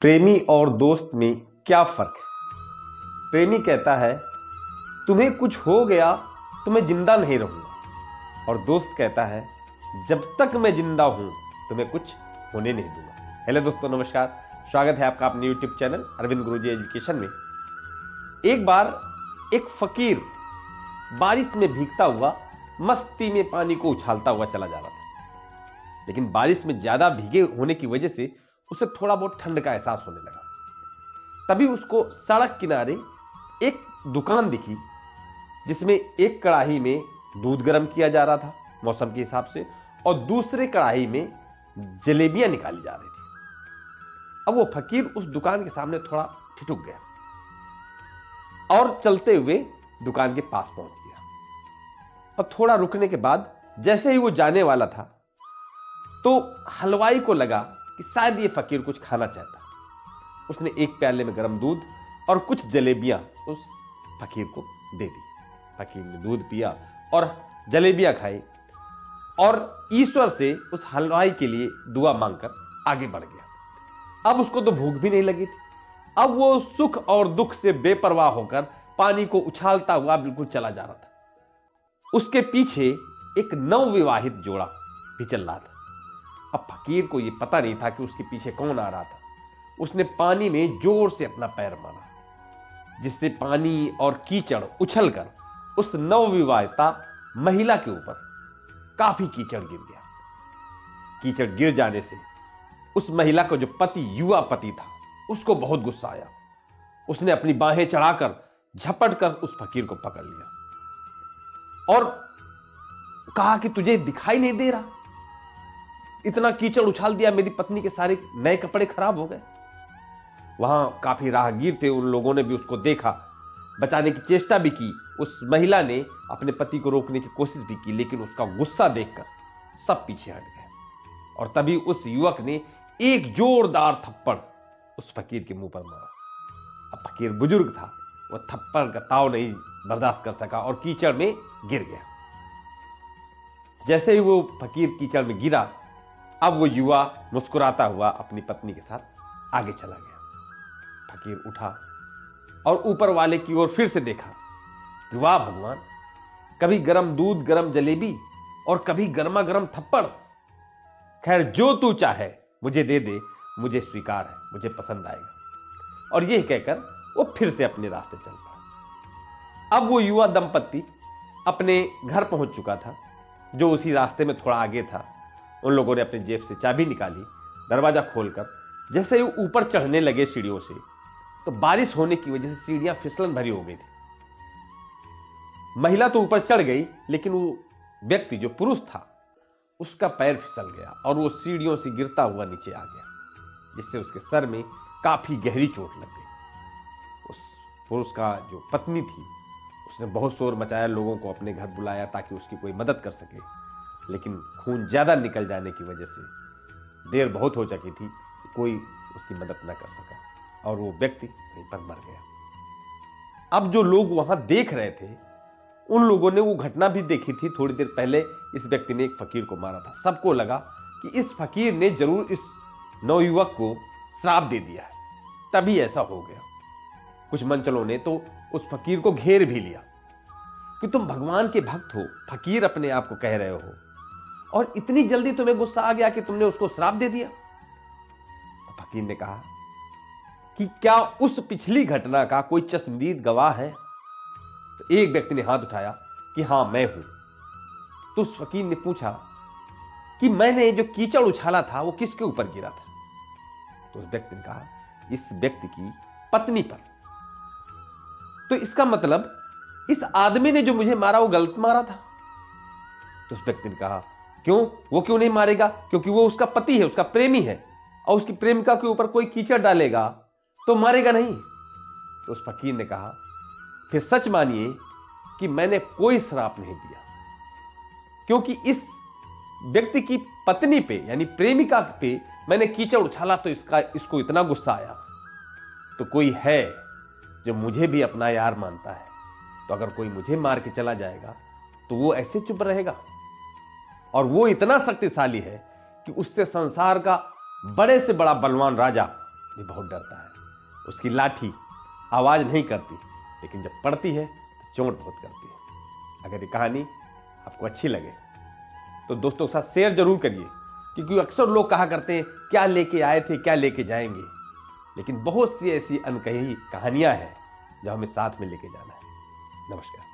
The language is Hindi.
प्रेमी और दोस्त में क्या फर्क है? प्रेमी कहता है तुम्हें कुछ हो गया तो मैं जिंदा नहीं रहूंगा, और दोस्त कहता है जब तक मैं जिंदा हूं तुम्हें कुछ होने नहीं दूंगा। हेलो दोस्तों, नमस्कार, स्वागत है आपका अपने यूट्यूब चैनल अरविंद गुरुजी एजुकेशन में। एक बार एक फकीर बारिश में भीगता हुआ मस्ती में पानी को उछालता हुआ चला जा रहा था, लेकिन बारिश में ज्यादा भीगे होने की वजह से उसे थोड़ा बहुत ठंड का एहसास होने लगा। तभी उसको सड़क किनारे एक दुकान दिखी जिसमें एक कढ़ाई में दूध गर्म किया जा रहा था मौसम के हिसाब से, और दूसरे कढ़ाई में जलेबियां निकाली जा रही थी। अब वो फकीर उस दुकान के सामने थोड़ा ठिठुक गया और चलते हुए दुकान के पास पहुंच गया। और थोड़ा रुकने के बाद जैसे ही वो जाने वाला था तो हलवाई को लगा कि शायद ये फकीर कुछ खाना चाहता। उसने एक प्याले में गर्म दूध और कुछ जलेबियां उस फकीर को दे दी। फकीर ने दूध पिया और जलेबियां खाई और ईश्वर से उस हलवाई के लिए दुआ मांगकर आगे बढ़ गया। अब उसको तो भूख भी नहीं लगी थी। अब वो सुख और दुख से बेपरवाह होकर पानी को उछालता हुआ बिल्कुल चला जा रहा था। उसके पीछे एक नवविवाहित जोड़ा भी चल रहा था। अब फकीर को यह पता नहीं था कि उसके पीछे कौन आ रहा था। उसने पानी में जोर से अपना पैर मारा, जिससे पानी और कीचड़ उछलकर उस नवविवाहिता महिला के ऊपर काफी कीचड़ गिर गया। कीचड़ गिर जाने से उस महिला का जो पति, युवा पति था, उसको बहुत गुस्सा आया। उसने अपनी बाहें चढ़ाकर झपट कर उस फकीर को पकड़ लिया और कहा कि तुझे दिखाई नहीं दे रहा? इतना कीचड़ उछाल दिया, मेरी पत्नी के सारे नए कपड़े खराब हो गए। वहां काफी राहगीर थे, उन लोगों ने भी उसको देखा, बचाने की चेष्टा भी की। उस महिला ने अपने पति को रोकने की कोशिश भी की, लेकिन उसका गुस्सा देखकर सब पीछे हट गए। और तभी उस युवक ने एक जोरदार थप्पड़ उस फकीर के मुंह पर मारा। अब फकीर बुजुर्ग था, वह थप्पड़ का ताव नहीं बर्दाश्त कर सका और कीचड़ में गिर गया। जैसे ही वो फकीर कीचड़ में गिरा, अब वो युवा मुस्कुराता हुआ अपनी पत्नी के साथ आगे चला गया। फकीर उठा और ऊपर वाले की ओर फिर से देखा कि वाह भगवान, कभी गरम दूध, गरम जलेबी और कभी गर्मा गर्म थप्पड़। खैर, जो तू चाहे मुझे दे दे, मुझे स्वीकार है, मुझे पसंद आएगा। और यह कहकर वो फिर से अपने रास्ते चल पड़ा। अब वो युवा दंपत्ति अपने घर पहुंच चुका था, जो उसी रास्ते में थोड़ा आगे था। उन लोगों ने अपनी जेब से चाबी निकाली, दरवाजा खोलकर जैसे ही ऊपर चढ़ने लगे सीढ़ियों से, तो बारिश होने की वजह से सीढ़ियां फिसलन भरी हो गई थी। महिला तो ऊपर चढ़ गई, लेकिन वो व्यक्ति जो पुरुष था, उसका पैर फिसल गया और वो सीढ़ियों से गिरता हुआ नीचे आ गया, जिससे उसके सर में काफी गहरी चोट लग गई। उस पुरुष का जो पत्नी थी, उसने बहुत शोर मचाया, लोगों को अपने घर बुलाया ताकि उसकी कोई मदद कर सके, लेकिन खून ज्यादा निकल जाने की वजह से देर बहुत हो चुकी थी, कोई उसकी मदद न कर सका और वो व्यक्ति वहीं पर मर गया। अब जो लोग वहां देख रहे थे, उन लोगों ने वो घटना भी देखी थी। थोड़ी देर पहले इस व्यक्ति ने एक फकीर को मारा था। सबको लगा कि इस फकीर ने जरूर इस नवयुवक को श्राप दे दिया है, तभी ऐसा हो गया। कुछ मंचलों ने तो उस फकीर को घेर भी लिया कि तुम भगवान के भक्त हो, फकीर अपने आप को कह रहे हो, और इतनी जल्दी तुम्हें गुस्सा आ गया कि तुमने उसको श्राप दे दिया। तो फकीर ने कहा कि क्या उस पिछली घटना का कोई चश्मदीद गवाह है? तो एक व्यक्ति ने हाथ उठाया कि हां, मैं हूं। तो उस फकीर ने पूछा कि मैंने जो कीचड़ उछाला था वो किसके ऊपर गिरा था? तो उस व्यक्ति ने कहा, इस व्यक्ति की पत्नी पर। तो इसका मतलब इस आदमी ने जो मुझे मारा वो गलत मारा था? तो उस व्यक्ति ने कहा, क्यों, वो क्यों नहीं मारेगा? क्योंकि वो उसका पति है, उसका प्रेमी है, और उसकी प्रेमिका के ऊपर कोई कीचड़ डालेगा तो मारेगा नहीं। तो उस फकीर ने कहा, फिर सच मानिए कि मैंने कोई श्राप नहीं दिया, क्योंकि इस व्यक्ति की पत्नी पे यानी प्रेमिका पे मैंने कीचड़ उछाला तो इसको इतना गुस्सा आया। तो कोई है जो मुझे भी अपना यार मानता है, तो अगर कोई मुझे मार के चला जाएगा तो वो ऐसे चुप रहेगा? और वो इतना शक्तिशाली है कि उससे संसार का बड़े से बड़ा बलवान राजा भी बहुत डरता है। उसकी लाठी आवाज़ नहीं करती, लेकिन जब पड़ती है तो चोट बहुत करती है। अगर ये कहानी आपको अच्छी लगे तो दोस्तों के साथ शेयर जरूर करिए, क्योंकि अक्सर लोग कहा करते हैं क्या लेके आए थे, क्या लेके जाएंगे, लेकिन बहुत सी ऐसी अनकही कहानियां हैं जो हमें साथ में लेके जाना है। नमस्कार।